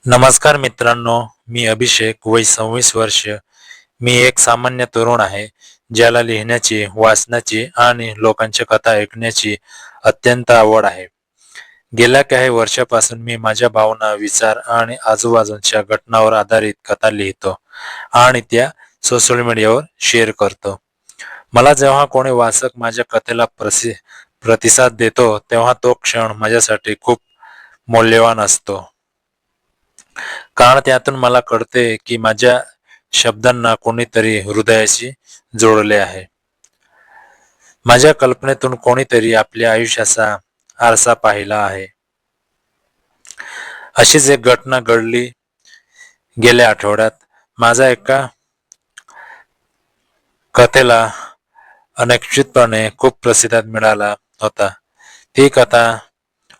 नमस्कार मित्रांनो, मी अभिषेक, वय 26 वर्ष. मी एक सामान्य तरुण आहे, ज्याला लिहिण्याची, वाचनाची आणि लोकांच्या कथा ऐकण्याची अत्यंत आवड आहे. गेल्या काही वर्षापासून मी माझ्या भावना, विचार आणि आजूबाजूच्या घटनांवर आधारित कथा लिहितो आणि त्या सोशल मीडियावर शेअर करतो. मला जेव्हा कोणी वाचक माझ्या कथेला प्रतिसाद देतो, तेव्हा तो क्षण माझ्यासाठी खूप मौल्यवान असतो. कारण त्यातून मला कळते की माझ्या शब्दांना कोणीतरी हृदयाशी जोडले आहे. माझ्या कल्पनेतून कोणीतरी आपल्या आयुष्याचा आरसा पाहिला आहे. अशीच एक घटना घडली गेल्या आठवड्यात. माझ्या एका कथेला अनपेक्षितपणे खूप प्रतिसाद मिळाला होता. ती कथा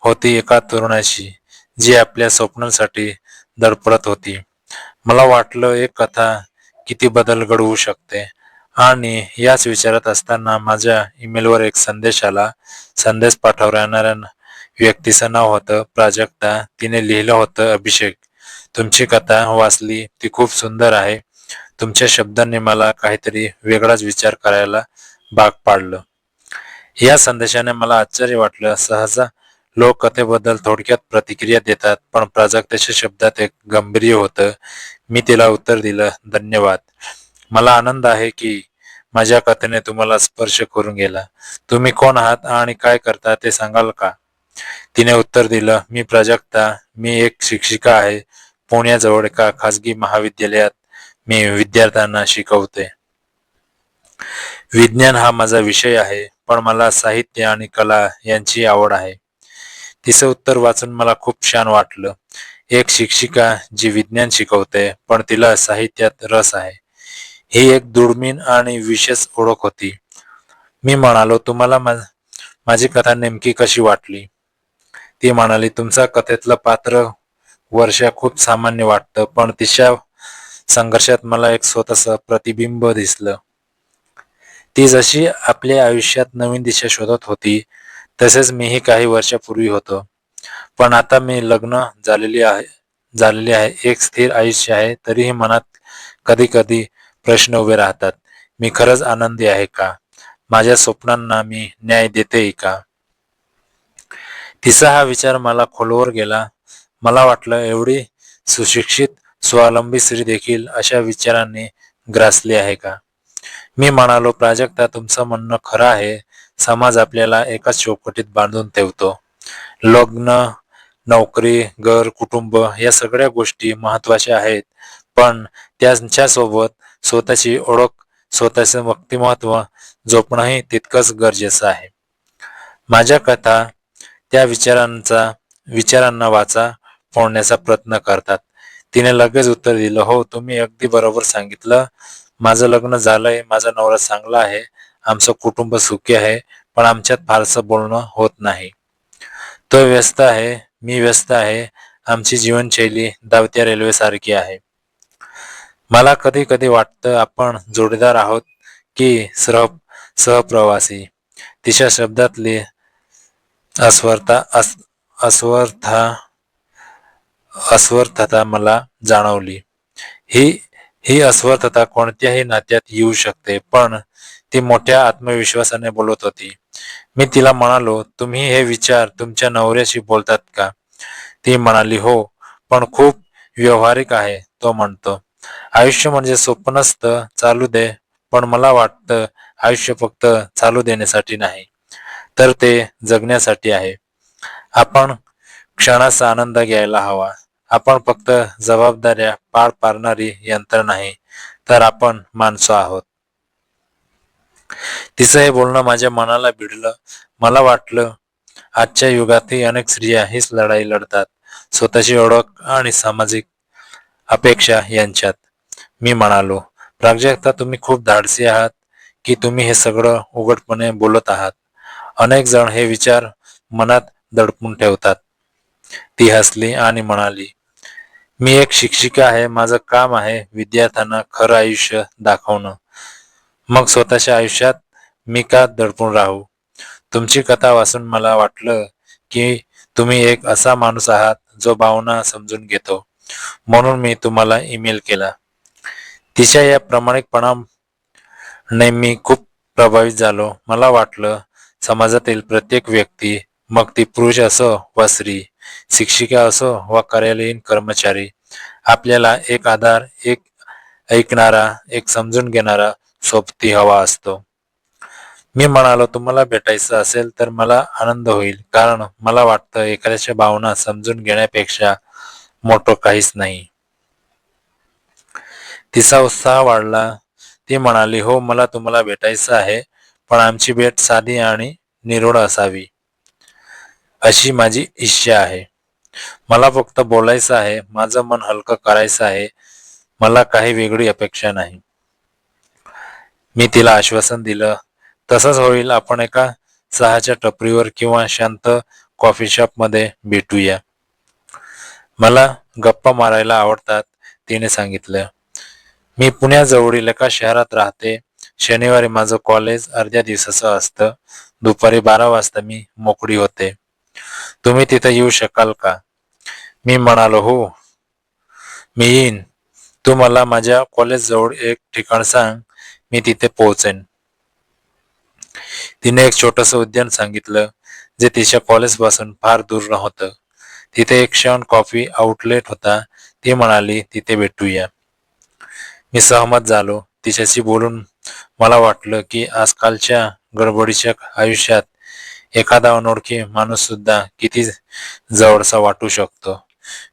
होती एका तरुणाची, जी आपल्या स्वप्नांसाठी धडपडत होती. मला वाटलं एक कथा किती बदल घडवू शकते, आणि याच विचारात असताना माझ्या ईमेलवर एक संदेश आला. संदेश पाठवणाऱ्या व्यक्तीचं नाव होतं प्राजक्ता. तिने लिहिलं होतं, अभिषेक, तुमची कथा वाचली, ती खूप सुंदर आहे. तुमच्या शब्दांनी मला काहीतरी वेगळाच विचार करायला भाग पाडलं. या संदेशाने मला आश्चर्य वाटलं. सहसा लोक कथेबद्दल थोडक्यात प्रतिक्रिया देतात, पण प्राजक्ताच्या शब्दात एक गांभीर्य होतं. मी तिला उत्तर दिलं, धन्यवाद. मला आनंद आहे की माझ्या कथेने तुम्हाला स्पर्श करून गेला. तुम्ही कोण आहात आणि काय करता ते सांगाल का? तिने उत्तर दिलं, मी प्राजक्ता. मी एक शिक्षिका आहे. पुण्याजवळ एका खाजगी महाविद्यालयात मी विद्यार्थ्यांना शिकवते. विज्ञान हा माझा विषय आहे, पण मला साहित्य आणि कला यांची आवड आहे. तिचं उत्तर वाचून मला खूप छान वाटलं. एक शिक्षिका जी विज्ञान शिकवते, पण तिला साहित्यात रस आहे. ही एक दुर्मिळ आणि विशेष ओळख होती. मी म्हणालो, तुम्हाला माझी कथा नेमकी कशी वाटली? ती म्हणाली, तुमच्या कथेतलं पात्र वर्षा खूप सामान्य वाटतं, पण तिच्या संघर्षात मला एक स्वतःचं प्रतिबिंब दिसलं. ती जशी आपल्या आयुष्यात नवीन दिशा शोधत होती, तसेच मीही काही वर्षापूर्वी होतो. पण आता मी लग्न झालेली आहे, एक स्थिर आयुष्य आहे. तरीही मनात कधी कधी प्रश्न उभे राहतात. मी खरंच आनंदी आहे का? माझ्या स्वप्नांना मी न्याय देते का? तिचा हा विचार मला खोलवर गेला. मला वाटलं, एवढी सुशिक्षित, स्वावलंबी स्त्री देखील अशा विचारांनी ग्रासली आहे का? मी म्हणालो, प्राजक्ता, तुमचं म्हणणं खरं आहे. समाज आपल्याला एकाच चौकटीत बांधून ठेवतो. लग्न, नोकरी, घर, कुटुंब या सगळ्या गोष्टी महत्वाच्या आहेत, पण त्यांच्यासोबत स्वतःची ओळख, स्वतःचं व्यक्तिमत्व जपणंही तितकंच गरजेचं आहे. माझ्या कथा त्या विचारांना वाचा फोडण्याचा प्रयत्न करतात. तिने लगेच उत्तर दिलं, हो, तुम्ही अगदी बरोबर सांगितलं. माझं लग्न झालंय, माझा नवरा चांगला आहे, आमचं कुटुंब सुखी आहे, पण आमच्यात फारसं बोलणं होत नाही. तो व्यस्त आहे, मी व्यस्त आहे. आमची जीवनशैली धावत्या रेल्वेसारखी आहे. मला कधी कधी वाटतं, आपण जोडीदार आहोत की सहप्रवासी. तिच्या शब्दातली अस्वरता अस अस्वरथा अस्वर्थता मला जाणवली. ही ही अस्वस्थता कोणत्याही नात्यात येऊ शकते, पण ती मोठ्या आत्मविश्वासाने बोलत होती. मी तिला म्हणालो, तुम्ही हे विचार तुमच्या नवऱ्याशी बोलतात का? ती म्हणाली, हो, पण खूप व्यावहारिक आहे. तो म्हणतो, आयुष्य म्हणजे स्वप्न नसतं, चालू दे. पण मला वाटतं, आयुष्य फक्त चालू देण्यासाठी नाही, तर ते जगण्यासाठी आहे. आपण क्षणाचा आनंद घ्यायला हवा. आपण फक्त जबाबदाऱ्या पार पाडणारी यंत्र नाही, तर आपण माणसं आहोत. तिचं हे बोलणं माझ्या मनाला भिडलं. मला वाटलं, आजच्या युगातही अनेक स्त्रिया हीच लढाई लढतात, स्वतःची ओळख आणि सामाजिक अपेक्षा यांच्यात. मी म्हणालो, प्राजक्ता, तुम्ही खूप धाडसी आहात की तुम्ही हे सगळं उघडपणे बोलत आहात. अनेक जण हे विचार मनात दडपून ठेवतात. ती हसली आणि म्हणाली, मी एक शिक्षिका आहे. माझं काम आहे विद्यार्थ्यांना खरं आयुष्य दाखवणं. मग स्वतःच्या आयुष्यात मी का दडपून राहू? तुमची कथा वाचून मला वाटलं की तुम्ही एक असा माणूस आहात जो भावना समजून घेतो. म्हणून मी तुम्हाला ईमेल केला. तिच्या या प्रामाणिकपणाने मी खूप प्रभावित झालो. मला वाटलं समाजातील प्रत्येक व्यक्ती, मग ती पुरुष असो वा स्त्री, शिक्षिका असो वा कार्यालयीन कर्मचारी, आपल्याला एक आधार, एक ऐकणारा, एक समजून घेणारा सोबती हवा असतो. मी म्हणालो, तुम्हाला भेटायचं असेल तर मला आनंद होईल, कारण मला वाटतं एखाद्याच्या भावना समजून घेण्यापेक्षा मोठं काहीच नाही. तिचा उत्साह वाढला. ती म्हणाली, हो, मला तुम्हाला भेटायचं आहे, पण आमची भेट साधी आणि निरोड असावी अशी माझी इच्छा आहे. मला फक्त बोलायचं आहे, माझं मन हलकं करायचं आहे. मला काही वेगळी अपेक्षा नाही. मी तिला आश्वासन दिलं, तसंच होईल. आपण एका चहाच्या टपरीवर किंवा शांत कॉफी शॉपमध्ये भेटूया. मला गप्पा मारायला आवडतात, तिने सांगितलं. मी पुण्याजवळील एका शहरात राहते. शनिवारी माझं कॉलेज अर्ध्या दिवसाचं असतं. दुपारी 12 वाजता मी मोकळी होते. तुम्ही तिथे येऊ शकाल का? मी म्हणालो, हो, मी येईन. तू मला माझ्या कॉलेजजवळ एक ठिकाण सांग, मी तिथे पोहोचेन. तिने एक छोटंसं उद्यान सांगितलं, जे तिच्या कॉलेजपासून फार दूर नव्हतं. तिथे एक छान कॉफी आउटलेट होता. ती म्हणाली, तिथे भेटूया. मी सहमत झालो. तिच्याशी बोलून मला वाटलं की आजकालच्या गडबडीच्या आयुष्यात एखादा अनोळखी माणूस सुद्धा किती जवळचा वाटू शकतो.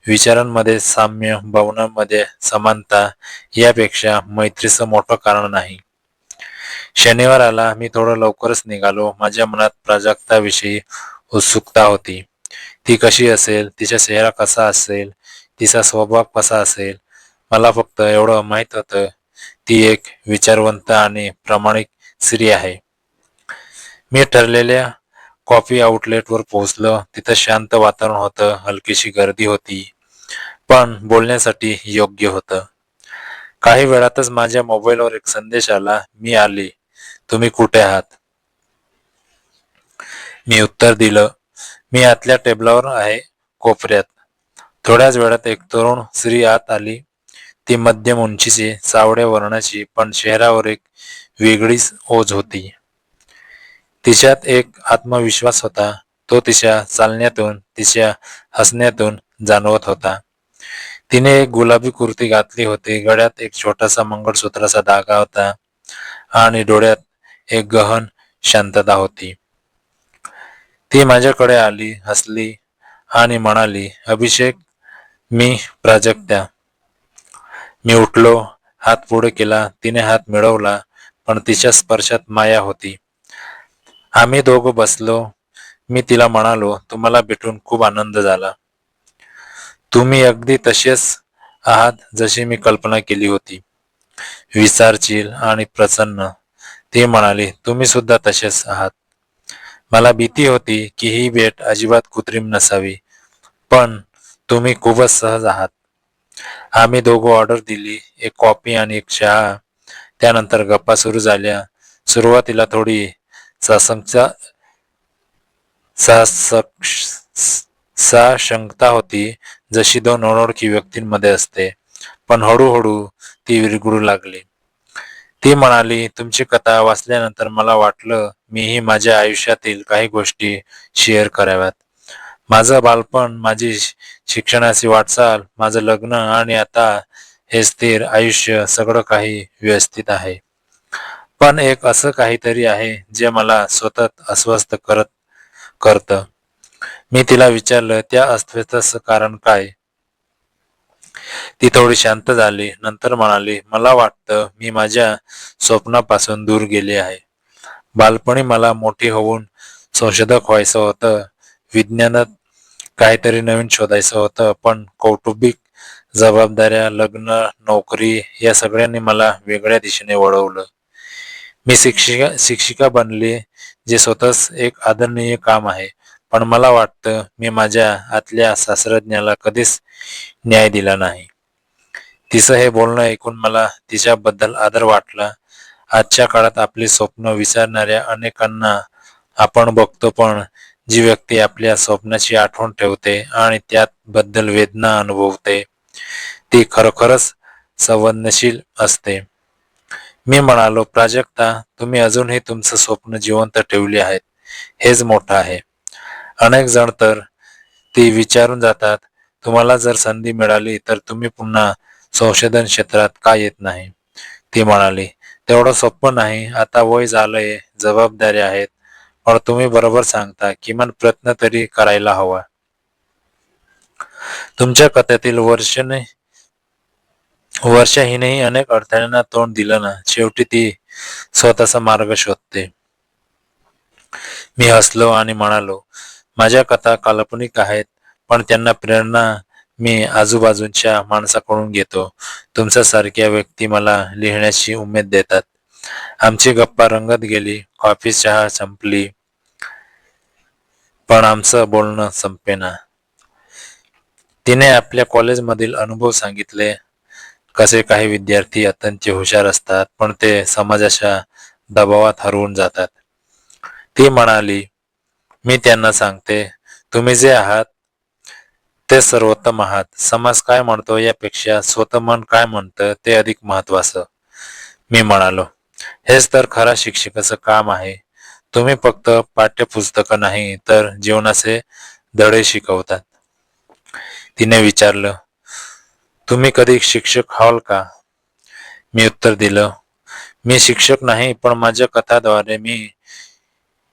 विचारांमध्ये साम्य, भावनांमध्ये समानता यापेक्षा मैत्रीचं मोठं कारण नाही. शनिवार आला. मी थोडं लवकरच निघालो. माझ्या मनात प्राजक्ताविषयी उत्सुकता होती. ती कशी असेल, तिचा चेहरा कसा असेल, तिचा स्वभाव कसा असेल. मला फक्त एवढं माहित होतं, ती एक विचारवंत आणि प्रामाणिक स्त्री आहे. मी ठरलेल्या कॉफी आउटलेटवर पोहोचलो. तिथं शांत वातावरण होतं, हलकीशी गर्दी होती, पण बोलण्यासाठी योग्य होतं. काही वेळातच माझ्या मोबाईलवर एक संदेश आला, मी आली, तुम्ही कुठे आहात? मी उत्तर दिलं, मी आतल्या टेबलावर आहे, कोपऱ्यात. थोड्याच वेळात एक तरुण स्त्री आत आली. ती मध्यम उंचीची, सावळ्या वर्णाची, पण चेहऱ्यावर एक वेगळीच ओझ होती. तिच्यात एक आत्मविश्वास होता. तो तिच्या चालण्यातून, तिच्या हसण्यातून जाणवत होता. तिने एक गुलाबी कुर्ती घातली होती. गळ्यात एक छोटासा मंगळसूत्राचा धागा होता आणि डोळ्यात एक गहन शांतता होती. ती माझ्याकडे आली, हसली आणि म्हणाली, अभिषेक, मी प्राजक्ता. मी उठलो, हात पुढे केला. तिने हात मिळवला, पण तिच्या स्पर्शात माया होती. आम्ही दोघं बसलो. मी तिला म्हणालो, तुम्हाला भेटून खूप आनंद झाला. तुम्ही अगदी तसेच आहात जशी मी कल्पना केली होती, विचारशील आणि प्रसन्न. ती म्हणाली, तुम्ही सुद्धा तसेच आहात. मला भीती होती की ही भेट अजिबात कृत्रिम नसावी, पण तुम्ही खूपच सहज आहात. आम्ही दोघं ऑर्डर दिली, एक कॉफी आणि एक चहा. त्यानंतर गप्पा सुरू झाल्या. सुरुवातीला थोडी साशंकता साशंकता होती, जशी दोन अनोळखी व्यक्तींमध्ये असते, पण हळूहळू ती विरघळू लागली. ती म्हणाली, तुमची कथा वाचल्यानंतर मला वाटलं मीही माझ्या आयुष्यातील काही गोष्टी शेअर कराव्यात. माझं बालपण, माझी शिक्षणाची वाटचाल, माझं लग्न आणि आता हे स्थिर आयुष्य, सगळं काही व्यवस्थित आहे. पण एक असं काहीतरी आहे जे मला सतत अस्वस्थ करतं. मी तिला विचारलं, त्या अस्वस्थतेचं कारण काय? ती थोडी शांत झाली. नंतर म्हणाली, मला वाटतं मी माझ्या स्वप्नापासून दूर गेले आहे. बालपणी मला मोठी होऊन संशोधक व्हायचं होतं, विज्ञानात काहीतरी नवीन शोधायचं होतं, पण कौटुंबिक जबाबदाऱ्या, लग्न, नोकरी या सगळ्यांनी मला वेगळ्या दिशेने वळवलं. मी शिक्षिका बनले, जे स्वतःच एक आदरणीय काम आहे, पण मला वाटतं मी माझ्या आतल्या शास्त्रज्ञाला कधीच न्याय दिला नाही. तिचं हे बोलणं ऐकून मला तिच्याबद्दल आदर वाटला. आजच्या काळात आपली स्वप्न विसरणाऱ्या अनेकांना आपण बघतो, पण जी व्यक्ती आपल्या स्वप्नाची आठवण ठेवते आणि त्याबद्दल वेदना अनुभवते, ती खरोखरच संवेदनशील असते. मी म्हणालो, प्राजक्ता, तुम्ही अजूनही तुमचं स्वप्न जिवंत ठेवली आहेत, हेच मोठं आहे. अनेक जण तर ती विचारून जातात, तुम्हाला जर संधी मिळाली तर तुम्ही पुन्हा संशोधन क्षेत्रात का येत नाही? ती म्हणाली, तेवढं सोपं नाही. आता वय झालंय, जबाबदारी आहेत. पण तुम्ही बरोबर सांगता, किमान प्रयत्न तरी करायला हवा. तुमच्या कथेतील वर्षाहीनही अनेक अडथळ्यांना तोंड दिलं ना, शेवटी ती स्वतःचा मार्ग शोधते. मी हसलो आणि म्हणालो, माझ्या कथा काल्पनिक आहेत, पण त्यांना प्रेरणा मी आजूबाजूच्या माणसाकडून घेतो. तुमच्यासारख्या व्यक्ती मला लिहिण्याची उमेद देतात. आमची गप्पा रंगत गेली. कॉफी चहा संपली, पण आमचं बोलणं संपेना. तिने आपल्या कॉलेजमधील अनुभव सांगितले. कसे काही विद्यार्थी अत्यंत हुशार असतात, पण ते समाजाच्या दबावात हरवून जातात. ती म्हणाली, मी त्यांना सांगते, तुम्ही जे आहात ते सर्वोत्तम आहात. समाज काय म्हणतो यापेक्षा स्वतः मन काय म्हणतं ते अधिक महत्वाचं. मी म्हणालो, हेच तर खरा शिक्षकाचं काम आहे. तुम्ही फक्त पाठ्यपुस्तकं नाही तर जीवनाचे धडे शिकवतात. तिने विचारलं, तुम्ही कधी शिक्षक व्हाल का? मी उत्तर दिलं, मी शिक्षक नाही, पण माझ्या कथाद्वारे मी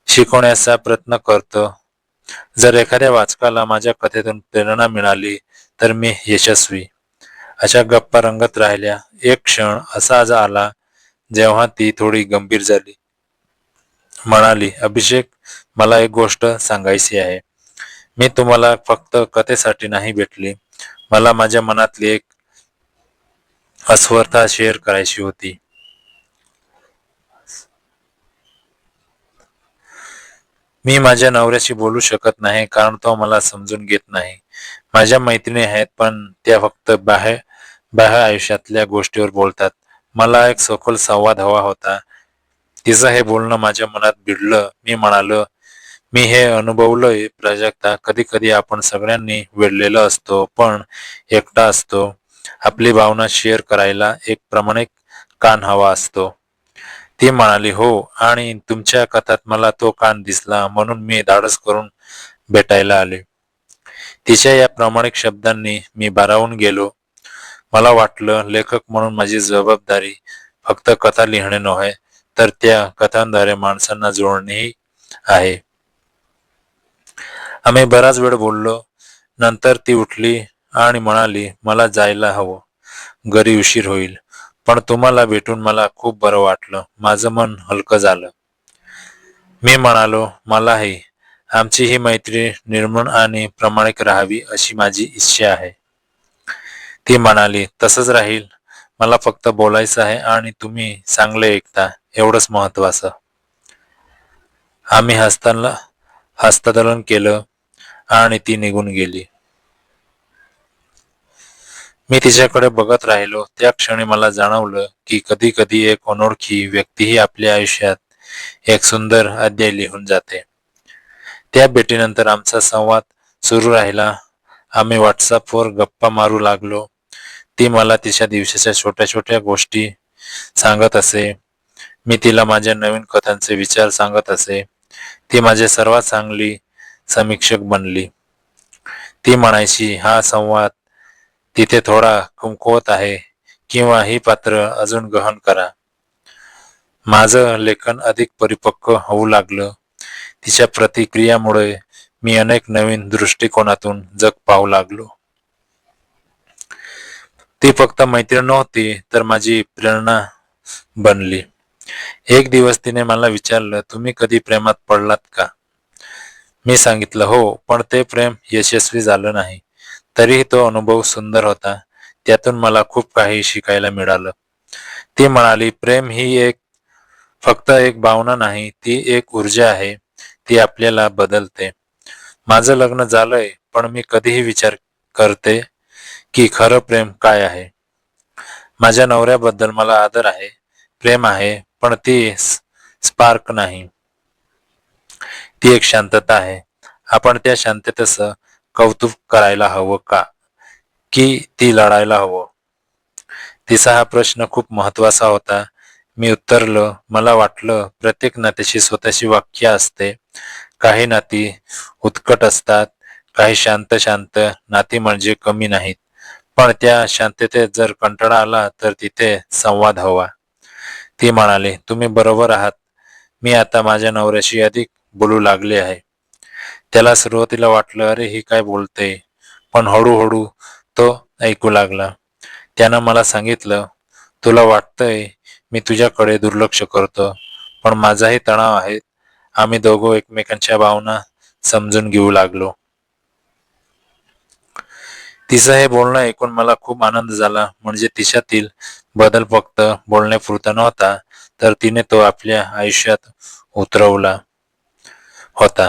शिकवण्याचा प्रयत्न करतो. जर एखाद्या वाचकाला माझ्या कथेतून प्रेरणा मिळाली तर मी यशस्वी. अशा गप्पा रंगत राहिल्या. एक क्षण असा आला जेव्हा ती थोडी गंभीर झाली. म्हणाली, अभिषेक, मला एक गोष्ट सांगायची आहे. मी तुम्हाला फक्त कथेसाठी नाही भेटली. मला माझ्या मनातली एक अस्वस्थता शेअर करायची होती. मी माझ्या नवऱ्याशी बोलू शकत नाही कारण तो मला समजून घेत नाही. माझ्या मैत्रिणी आहेत, पण त्या फक्त बाह्य बाह्य आयुष्यातल्या गोष्टीवर बोलतात. मला एक सखोल संवाद हवा होता. तिचं हे बोलणं माझ्या मनात भिडलं. मी म्हणालो, मी हे अनुभवलंय प्राजक्ता. कधी कधी आपण सगळ्यांनी वेढलेलो असतो, पण एकटा असतो. आपली भावना शेअर करायला एक प्रामाणिक कान हवा असतो. ती म्हणाली, हो, आणि तुमच्या कथात मला तो कान दिसला, म्हणून मी धाडस करून भेटायला आले. तिच्या या प्रामाणिक शब्दांनी मी भारावून गेलो. मला वाटलं, लेखक म्हणून माझी जबाबदारी फक्त कथा लिहिणे नव्हे, तर त्या कथांद्वारे माणसांना जोडणेही आहे. आम्ही बराच वेळ बोललो. नंतर ती उठली आणि म्हणाली, मला जायला हवं. घरी उशीर होईल. पण तुम्हाला भेटून मला खूप बरं वाटलं. माझं मन हलकं झालं. मी म्हणालो, मलाही. आमची ही मैत्री निर्मळ आणि प्रामाणिक राहावी अशी माझी इच्छा आहे. ती म्हणाली, तसंच राहील. मला फक्त बोलायचं आहे आणि तुम्ही चांगले ऐकता, एवढंच महत्वाचं. आम्ही हस्तांदोलन केलं आणि ती निघून गेली. मी तिच्याकडे बघत राहिलो. त्या क्षणी मला जाणवलं की कधी कधी एक अनोळखी व्यक्तीही आपल्या आयुष्यात एक सुंदर अध्याय लिहून जाते. त्या भेटीनंतर आमचा संवाद सुरू राहिला. आम्ही व्हॉट्सअपवर गप्पा मारू लागलो. ती मला तिच्या दिवसाच्या छोट्या छोट्या गोष्टी सांगत असे. मी तिला माझ्या नवीन कथांचे विचार सांगत असे. ती माझी सर्वात चांगली समीक्षक बनली. ती म्हणायची, हा संवाद तिथे थोडा कमकुवत आहे, किंवा ही पात्र अजून गहन करा. माझं लेखन अधिक परिपक्व होऊ लागलं. तिच्या प्रतिक्रियामुळे मी अनेक नवीन दृष्टिकोनातून जग पाहू लागलो. ती फक्त मैत्रीण नव्हती, तर माझी प्रेरणा बनली. एक दिवस तिने मला विचारलं, तुम्ही कधी प्रेमात पडलात का? मी सांगितलं, हो, पण ते प्रेम यशस्वी झालं नाही. तरीही तो अनुभव सुंदर होता. त्यातून मला खूप काही शिकायला मिळालं. ती म्हणाली, प्रेम ही फक्त एक भावना नाही, ती एक ऊर्जा आहे. ती आपल्याला बदलते. माझं लग्न झालंय, पण मी कधीही विचार करते की खरं प्रेम काय आहे. माझ्या नवऱ्याबद्दल मला आदर आहे, प्रेम आहे, पण ती स्पार्क नाही. ती एक शांतता आहे. आपण त्या शांततेचं कौतुक करायला हवं का, की ती लढायला हवं? तिचा हा प्रश्न खूप महत्वाचा होता. मी उत्तरलो, मला वाटलं प्रत्येक नात्याची स्वतःची वाक्य असते. काही नाती उत्कट असतात, काही शांत शांत नाती म्हणजे कमी नाहीत. पण त्या शांततेत जर कंटाळा आला तर तिथे संवाद हवा. ती म्हणाली, तुम्ही बरोबर आहात. मी आता माझ्या नवऱ्याशी अधिक बोलू लागले आहे. त्याला सुरुवातीला वाटलं, अरे ही काय बोलते, पण हळूहळू तो ऐकू लागला. त्यानं मला सांगितलं, तुला वाटतंय मी तुझ्याकडे दुर्लक्ष करतो, पण माझाही तणाव आहे. आम्ही दोघं एकमेकांच्या भावना समजून घेऊ लागलो. तिचं हे बोलणं ऐकून मला खूप आनंद झाला. म्हणजे तिच्यातील बदल फक्त बोलण्यापुरता नव्हता, तर तिने तो आपल्या आयुष्यात उतरवला होता.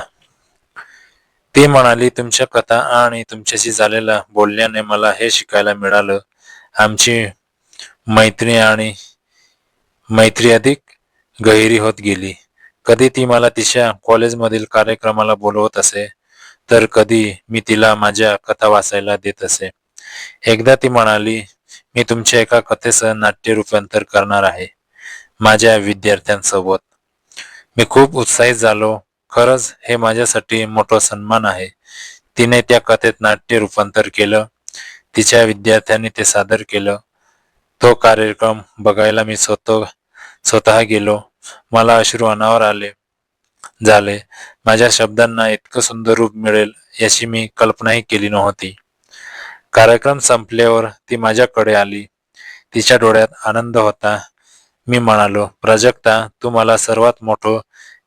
ती म्हणाली, तुमच्या कथा आणि तुमच्याशी झालेल्या बोलण्याने मला हे शिकायला मिळालं. आमची मैत्री अधिक गहिरी होत गेली. कधी ती मला तिच्या कॉलेजमधील कार्यक्रमाला बोलवत असे, तर कधी मी तिला माझ्या कथा वाचायला देत असे. एकदा ती म्हणाली, मी तुमच्या एका कथेचं नाट्य रूपांतर करणार आहे माझ्या विद्यार्थ्यांसोबत. मी खूप उत्साहित झालो. खरंच हे माझ्यासाठी मोठा सन्मान आहे. तिने त्या कथेत नाट्य रूपांतर केलं. तिच्या विद्यार्थ्यांनी ते सादर केलं. तो कार्यक्रम बघायला मी स्वतः गेलो. मला अश्रू अनावर झाले. माझ्या शब्दांना इतकं सुंदर रूप मिळेल याची मी कल्पनाही केली नव्हती. कार्यक्रम संपल्यावर ती माझ्याकडे आली. तिच्या डोळ्यात आनंद होता. मी म्हणालो, प्राजक्ता, तू मला सर्वात मोठं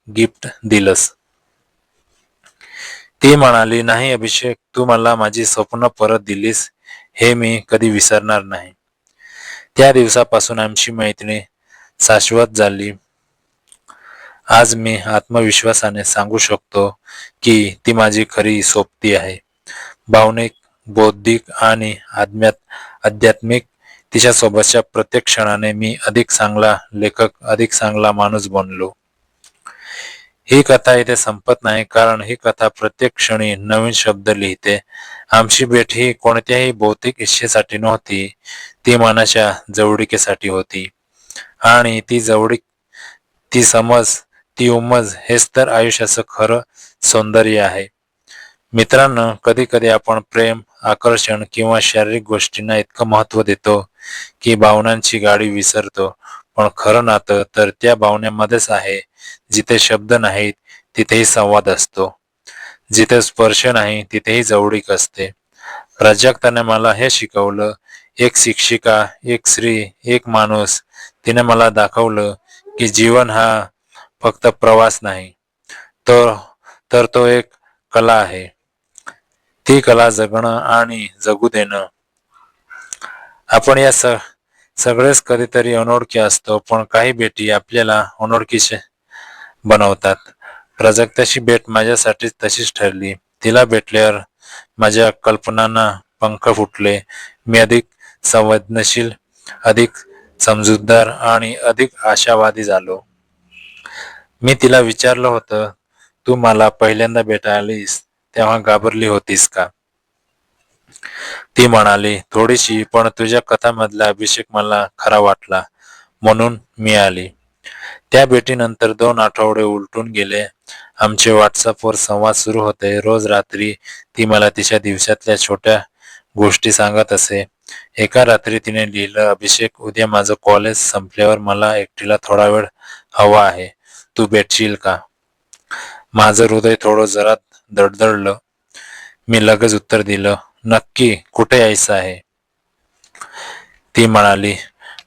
गिफ्ट दिलंस. ती म्हणाली, नाही अभिषेक, तू मला माझी स्वप्न परत दिलीस, हे मी कधी विसरणार नाही. त्या दिवसापासून आमची मैत्री शाश्वत झाली. आज मी आत्मविश्वासाने सांगू शकतो की ती माझी खरी सोबती आहे. भावनिक, बौद्धिक आणि आध्यात्मिक तिच्यासोबतच्या प्रत्येक क्षणाने मी अधिक चांगला लेखक, अधिक चांगला माणूस बनलो. ही कथा इथे संपत नाही, कारण ही कथा प्रत्येक क्षणी नवीन शब्द लिहिते. आमची भेट ही कोणत्याही भौतिक इच्छेसाठी नव्हती, ती मनाच्या जवळिकेसाठी होती. आणि ती जवळीक, ती समज, ती उमज हेच तर आयुष्याचं खरं सौंदर्य आहे. मित्रांनो, कधी कधी आपण प्रेम, आकर्षण किंवा शारीरिक गोष्टींना इतकं महत्व देतो की भावनांची गाडी विसरतो. पण खरं नातं तर त्या भावनेमध्येच आहे. जिथे शब्द नाहीत तिथेही संवाद असतो. जिथे स्पर्श नाही तिथेही जवळीक असते. प्राजक्ताने मला हे शिकवलं. एक शिक्षिका, एक स्त्री, एक माणूस. तिने मला दाखवलं की जीवन हा फक्त प्रवास नाही, तर तो एक कला आहे. ती कला जगणं आणि जगू देणं. आपण या सगळेच कधीतरी अनोळखी असतो, पण काही भेटी आपल्याला अनोळखीचे बनवतात. प्राजक्ताची भेट माझ्यासाठी तशीच ठरली. तिला भेटल्यावर माझ्या कल्पनांना पंख फुटले. मी अधिक संवेदनशील, अधिक समजूतदार आणि अधिक आशावादी झालो. मी तिला विचारलं होतं, तू मला पहिल्यांदा भेटायलीस तेव्हा घाबरली होतीस का? ती म्हणाली, थोडीशी, पण तुझ्या कथामधला अभिषेक मला खरा वाटला म्हणून मी आली. त्या भेटीनंतर 2 आठवडे उलटून गेले. आमचे व्हॉट्सअपवर संवाद सुरू होते. रोज रात्री ती मला तिच्या दिवसातल्या छोट्या गोष्टी सांगत असे. एका रात्री तिने लिहिलं, अभिषेक, उद्या माझं कॉलेज संपल्यावर मला एकटीला थोडा वेळ हवा आहे. तू भेटशील का? माझं हृदय थोडं जरा धडधडलं. मी लगेच उत्तर दिलं, नक्की, कुठे यायचं आहे? ती म्हणाली,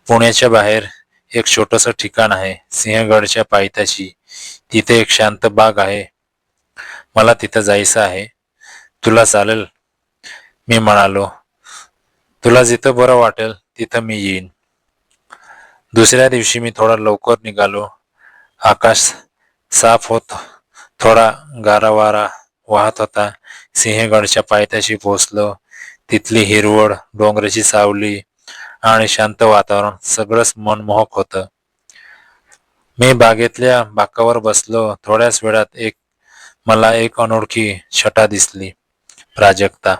पुण्याच्या बाहेर एक छोटंसं ठिकाण आहे, सिंहगडच्या पायथ्याशी. तिथे एक शांत बाग आहे. मला तिथं जायचं आहे. तुला चालेल? मी म्हणालो, तुला जिथं बरं वाटेल तिथं मी येईन. दुसऱ्या दिवशी मी थोडा लवकर निघालो. आकाश साफ होत, थोडा गारावारा वाहत होता. सिंहगडच्या पायथ्याशी पोहोचलो. तिथली हिरवळ, डोंगराची सावली आणि शांत वातावरण सगळंच मनमोहक होतं. मी बागेतल्या बाकावर बसलो. थोड्याच वेळात मला एक अनोळखी छटा दिसली. प्राजक्ता.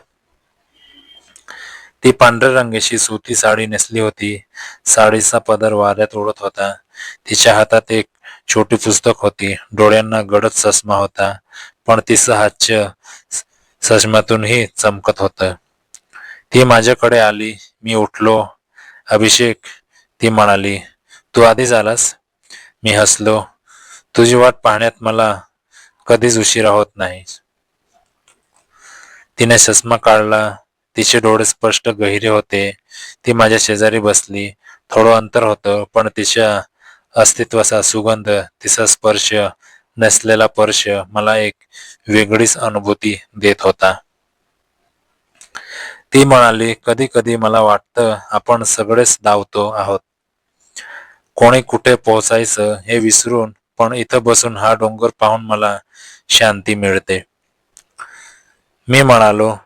ती पांढऱ्या रंगाची सुती साडी नेसली होती. साडीचा पदर वाऱ्यात उडत होता. तिच्या हातात एक छोटी पुस्तक होती. डोळ्यांना गडद चष्मा होता, पण तिचं हास्य चष्म्यातूनही चमकत होतं. ती माझ्याकडे आली. मी उठलो. अभिषेक, ती म्हणाली, तू आधीच आलास? मी हसलो. तुझी वाट पाहण्यात मला कधीच उशिरा होत नाही. तिने चष्मा काढला. तिचे डोळे स्पष्ट गहिरे होते. ती माझ्या शेजारी बसली. थोडं अंतर होतं, पण तिच्या अस्तित्वाचा सुगंध, तिचा स्पर्श, नसलेला स्पर्श मला एक वेगळीच अनुभूती देत होता. ती म्हणाली, कधी कधी मला वाटतं आपण सगळेच धावतो आहोत. कोणी कुठे पोहोचायचं हे विसरून, पण इथं बसून हा डोंगर पाहून मला शांती मिळते. मी म्हणालो,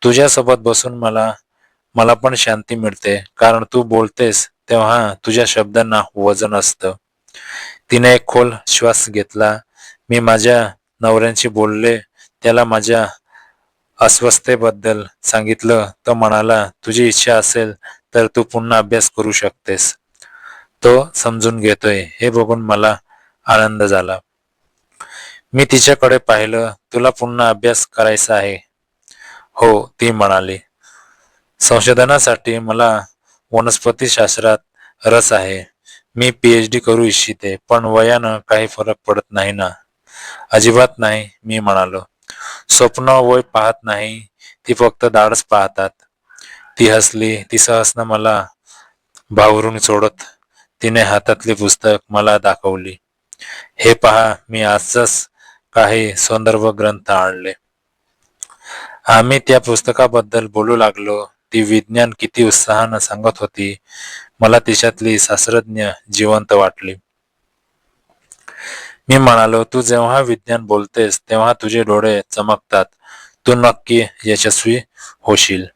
तुझ्यासोबत बसून मला मला पण शांती मिळते, कारण तू बोलतेस तेव्हा तुझ्या शब्दांना वजन असतं. तिने एक खोल श्वास घेतला. मी माझ्या नवऱ्याशी बोलले, त्याला माझ्या अस्वस्थतेबद्दल सांगितलं. तो म्हणाला, तुझी इच्छा असेल तर तू पुन्हा अभ्यास करू शकतेस. तो समजून घेतोय हे बघून मला आनंद झाला. मी तिच्याकडे पाहिलं. तुला पुन्हा अभ्यास करायचा आहे? हो, ती म्हणाली. संशोधनासाठी मला वनस्पतीशास्त्रात रस आहे. मी PhD करू इच्छिते, पण वयानं काही फरक पडत नाही ना? अजिबात नाही, मी म्हणालो. स्वप्न वय पाहत नाही, ती फक्त धाडस पाहतात. ती हसली. तिचं हसणं मला भावरून सोडत तिने हातातली पुस्तक मला दाखवली. हे पहा, मी आजच काही संदर्भ ग्रंथ आणले. आम्ही त्या पुस्तकाबद्दल बोलू लागलो. ती विज्ञान किती उत्साहानं सांगत होती. मला तिच्यातली शास्त्रज्ञ जिवंत वाटली. मी म्हणालो, तू जेव्हा विज्ञान बोलतेस तेव्हा तुझे डोळे चमकतात. तू नक्की यशस्वी होशील.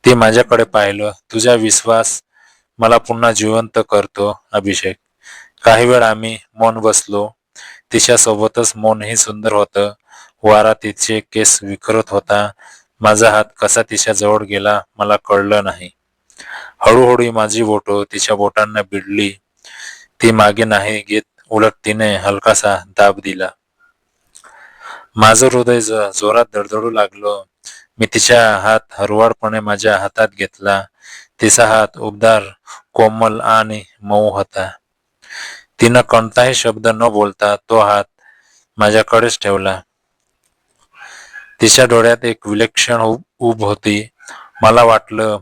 ती माझ्याकडे पाहिलं. तुझा विश्वास मला पुन्हा जिवंत करतो, अभिषेक. काही वेळ आम्ही मौन बसलो. तिच्या सोबतच मौनही सुंदर होतं. वारा तिचे केस विखरत होता. माझा हात कसा तिच्या जवळ गेला मला कळलं नाही. हळूहळू माझी बोटं तिच्या बोटांना भिडली. ती मागे नाही घेत, उलट तिने हलकासा दाब दिला. माझं हृदय जोरात धडधडू लागलं. मी तिचा हात हळुवारपणे माझ्या हातात घेतला. तिचा हात उबदार, कोमल आणि मऊ होता. तिनं कोणताही शब्द न बोलता तो हात माझ्याकडेच ठेवला. तिच्या डोळ्यात एक विलक्षण ऊब होती. मला वाटलं,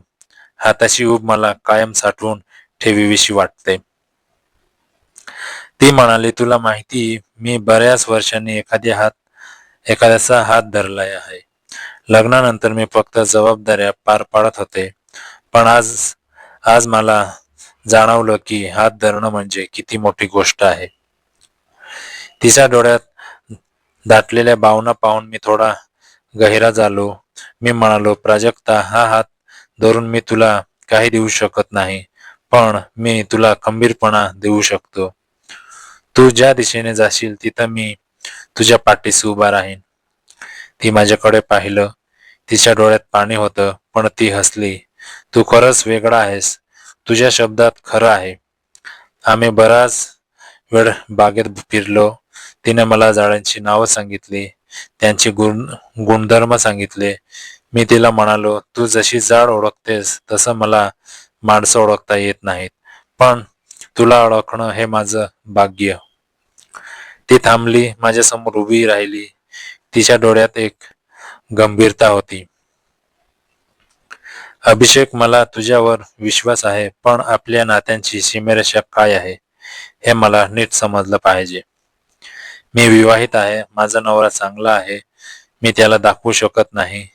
हाताची ऊब मला कायम साठवून ठेवीवीशी वाटते. ती म्हणाली, तुला माहिती, मी बऱ्याच वर्षांनी एखाद्याचा हात धरला आहे. लग्नानंतर मी फक्त जबाबदाऱ्या पार पाडत होते, पण आज आज मला जाणवलं की हात धरणं म्हणजे किती मोठी गोष्ट आहे. तिच्या डोळ्यात दाटलेल्या भावना पाहून मी थोडा गहिरा झालो. मी म्हणालो, प्राजक्ता, हा हात धरून मी तुला काही देऊ शकत नाही, पण मी तुला खंबीरपणा देऊ शकतो. तू ज्या दिशेने जाशील तिथं मी तुझ्या पाठीशी उभा राहीन. ती माझ्याकडे पाहिलं. तिच्या डोळ्यात पाणी होतं, पण ती हसली. तू खरंच वेगळा आहेस. तुझ्या शब्दात खरं आहे. आम्ही बराच वेळ बागेत फिरलो. तिने मला झाडांची नावं सांगितली, त्यांचे गुणधर्म सांगितले. मी तिला म्हणालो, तू जशी झाड ओळखतेस तसं मला माणसं ओळखता येत नाहीत, पण तुला ओळखणं हे माझं भाग्य. ती थांबली. माझ्यासमोर उभी राहिली. तिच्या डोळ्यात एक गंभीरता होती. अभिषेक, मला तुझ्यावर विश्वास आहे, पण आपल्या नात्यांची सीमारेषा काय आहे हे मला नीट समजलं पाहिजे. मी विवाहित आहे. माझा नवरा चांगला आहे. मी त्याला दाखवू शकत नाही.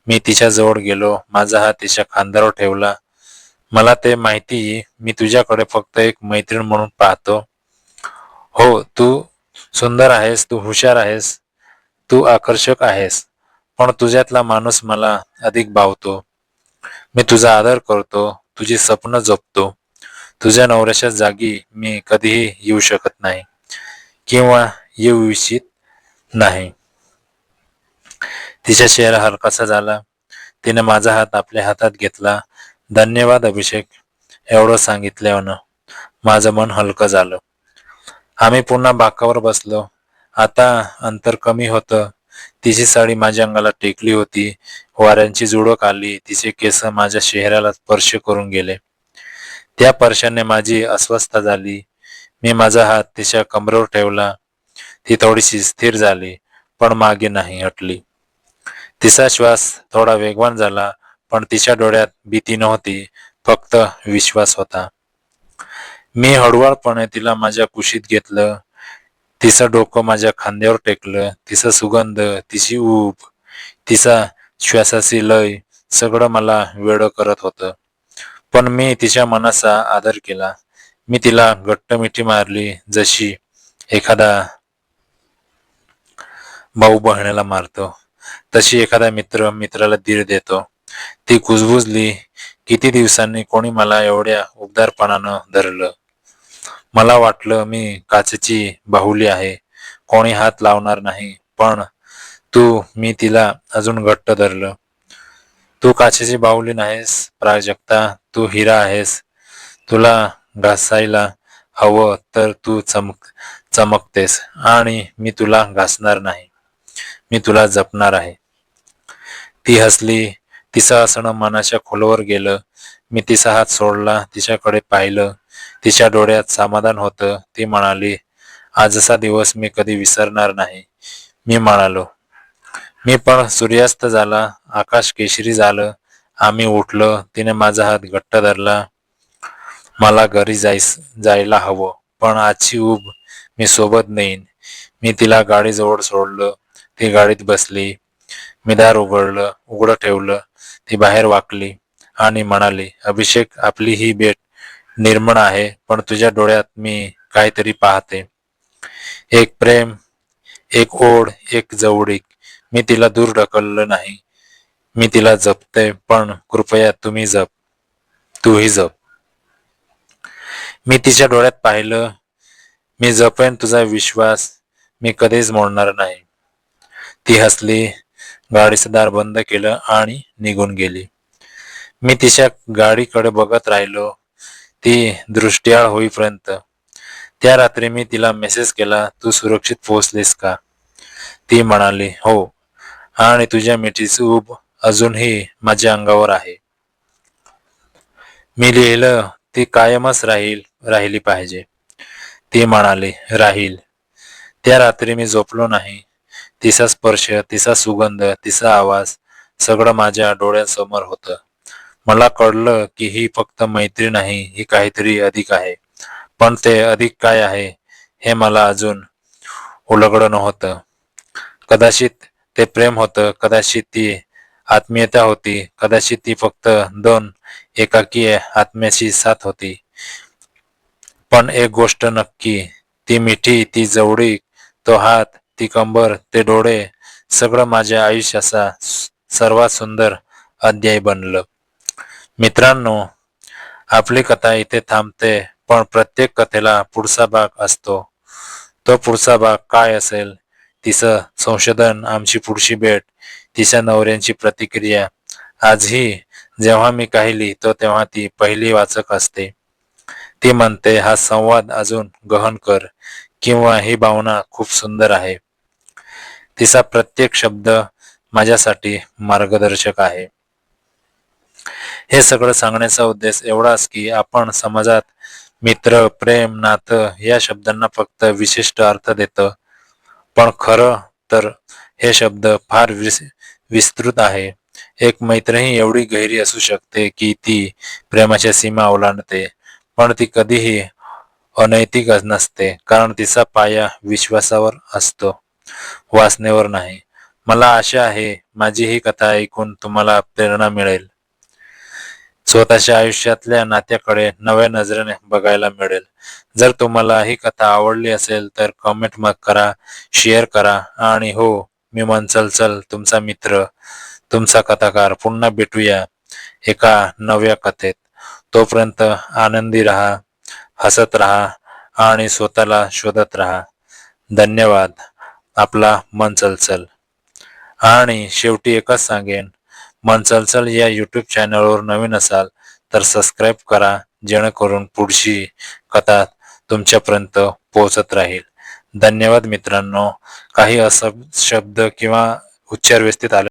मी तिच्या जवळ गेलो. माझा हात तिच्या खांद्यावर ठेवला. मला ते माहिती, मी तुझ्याकडे फक्त एक मैत्रीण म्हणून पाहतो. हो, तू सुंदर आहेस, तू हुशार आहेस, तू आकर्षक आहेस, पण तुझ्यातला माणूस मला अधिक भावतो. मी तुझा आदर करतो, तुझी स्वप्न जपतो. तुझ्या नवऱ्याच्या जागी मी कधीही येऊ शकत नाही किंवा येऊ इच्छित नाही. तिचा चेहरा हलकासा झाला. तिने माझा हात आपल्या हातात घेतला. धन्यवाद अभिषेक, एवढं सांगितल्यानं माझं मन हलकं झालं. आम्ही पुन्हा बाकावर बसलो. आता अंतर कमी होतं. तिची साडी माझ्या अंगाला टेकली होती. वाऱ्यांची झुळूक आली. तिचे केस माझ्या चेहऱ्याला स्पर्श करून गेले. त्या स्पर्शाने माझी अस्वस्थता झाली. मी माझा हात तिच्या कमरेवर ठेवला. ती थोडीशी स्थिर झाली, पण मागे नाही हटली. तिचा श्वास थोडा वेगवान झाला, पण तिच्या डोळ्यात भीती नव्हती, फक्त विश्वास होता. मी हळूवारपणे तिला माझ्या कुशीत घेतलं. तिचं डोकं माझ्या खांद्यावर टेकलं. तिचा सुगंध, तिची ऊब, तिचा श्वासाची लय सगळं मला वेडं करत होतं. पण मी तिच्या मनाचा आदर केला. मी तिला घट्ट मिठी मारली, जशी एखादा भाऊ बहिणीला मारतो, तशी एखादा मित्र मित्राला धीर देतो. ती कुजबुजली. किती दिवसांनी कोणी मला एवढ्या उबदारपणानं धरलं. मला वाटलं मी काचेची बाहुली आहे, कोणी हात लावणार नाही. पण मी तिला अजून घट्ट धरलं. तू काचेची बाहुली नाहीस प्राजक्ता, तू हिरा आहेस. तुला घासायला हवं तर तू चमकतेस, आणि मी तुला घासणार नाही, मी तुला जपणार आहे. ती हसली. तिचं हसणं मनाच्या खोलवर गेलं. मी तिचा हात सोडला, तिच्याकडे पाहिलं. तिच्या डोळ्यात समाधान होतं. ती म्हणाली, आजचा दिवस मी कधी विसरणार नाही. मी म्हणालो, मी पण. सूर्यास्त झाला, आकाश केशरी झालं. आम्ही उठलो. तिने माझा हात घट्ट धरला. मला घरी जायला हवं, पण आजची ऊब मी सोबत नेईन. मी तिला गाडीजवळ सोडलं. ती गाडीत बसली. मी दार उघडं ठेवलं. ती बाहेर वाकली आणि म्हणाली, अभिषेक, आपली ही भेट निर्मळ आहे, पण तुझ्या डोळ्यात मी काहीतरी पाहते. एक प्रेम, एक ओढ, एक जवळीक. मी तिला दूर ढकललं नाही. मी तिला जपते, पण कृपया तूही जप. मी तिच्या डोळ्यात पाहिलं. मी जपेन तुझा विश्वास, मी कधीच मोडणार नाही. ती हसली. गाडीचं दार बंद केलं आणि निघून गेली. मी तिच्या गाडीकडे बघत राहिलो, ती दृष्टिआळ होईपर्यंत. त्या रात्री मी तिला मेसेज केला, तू सुरक्षित पोहोचलीस का? ती म्हणाली, हो, आणि तुझ्या मिठीची ऊब अजूनही माझ्या अंगावर आहे. मी लिहिलं, ती कायमच राहिली पाहिजे. ती म्हणाली, राहील. त्या रात्री मी झोपलो नाही. तिचा स्पर्श, तिचा सुगंध, तिचा आवाज सगळं माझ्या डोळ्यासमोर होतं. मला कळलं की ही फक्त मैत्री नाही, ही काहीतरी अधिक आहे. पण ते अधिक काय आहे हे मला अजून उलगडं नव्हतं. कदाचित ते प्रेम होतं, कदाचित ती आत्मीयता होती, कदाचित ती फक्त दोन एकाकी आत्म्याची साथ होती. पण एक गोष्ट नक्की, ती मिठी, ती जवळीक, तो हात, ती कंबर, ते डोळे, सगळं माझ्या आयुष्याचा सर्वात सुंदर अध्याय बनलं. मित्रांनो, आपली कथा इथे थांबते, पण प्रत्येक कथेला पुढचा भाग असतो. तो पुढचा भाग काय असेल? तिचं संशोधन, आमची पुढची भेट, तिच्या नवऱ्यांची प्रतिक्रिया. आजही जेव्हा मी काही लिहितो तेव्हा ती पहिली वाचक असते. ती म्हणते, हा संवाद अजून गहन कर, किंवा ही भावना खूप सुंदर आहे. तिचा प्रत्येक शब्द माझ्यासाठी मार्गदर्शक आहे. हे सगळं सांगण्याचा उद्देश एवढाच की आपण समाजात मित्र, प्रेम, नातं या शब्दांना फक्त विशिष्ट अर्थ देतं, पण खरं तर हे शब्द फार विस्तृत आहे. एक मैत्रीही एवढी गहिरी असू शकते की ती प्रेमाच्या सीमा ओलांडते, पण ती कधीही अनैतिक नसते, कारण तिचा पाया विश्वासावर असतो, वासनेवर नाही. मला आशा आहे माझी ही कथा ऐकून तुम्हाला प्रेरणा मिळेल, स्वतःच्या आयुष्यातल्या नात्याकडे नव्या नजरेने बघायला मिळेल. जर तुम्हाला ही कथा आवडली असेल तर कमेंट करा, शेअर करा, आणि हो, मी मनचलचल तुमचा मित्र, तुमचा कथाकार. पुन्हा भेटूया एका नव्या कथेत. तोपर्यंत आनंदी राहा, हसत राहा आणि स्वतःला शोधत राहा. धन्यवाद. आपला मनचलचल. आणि शेवटी एकच सांगेन, मन चलचल या यूट्यूब चॅनलवर नवीन असाल तर सबस्क्राईब करा, जेणेकरून पुढची कथा तुमच्यापर्यंत पोहोचत राहील. धन्यवाद मित्रांनो. काही शब्द किंवा उच्चार व्यवस्थित आले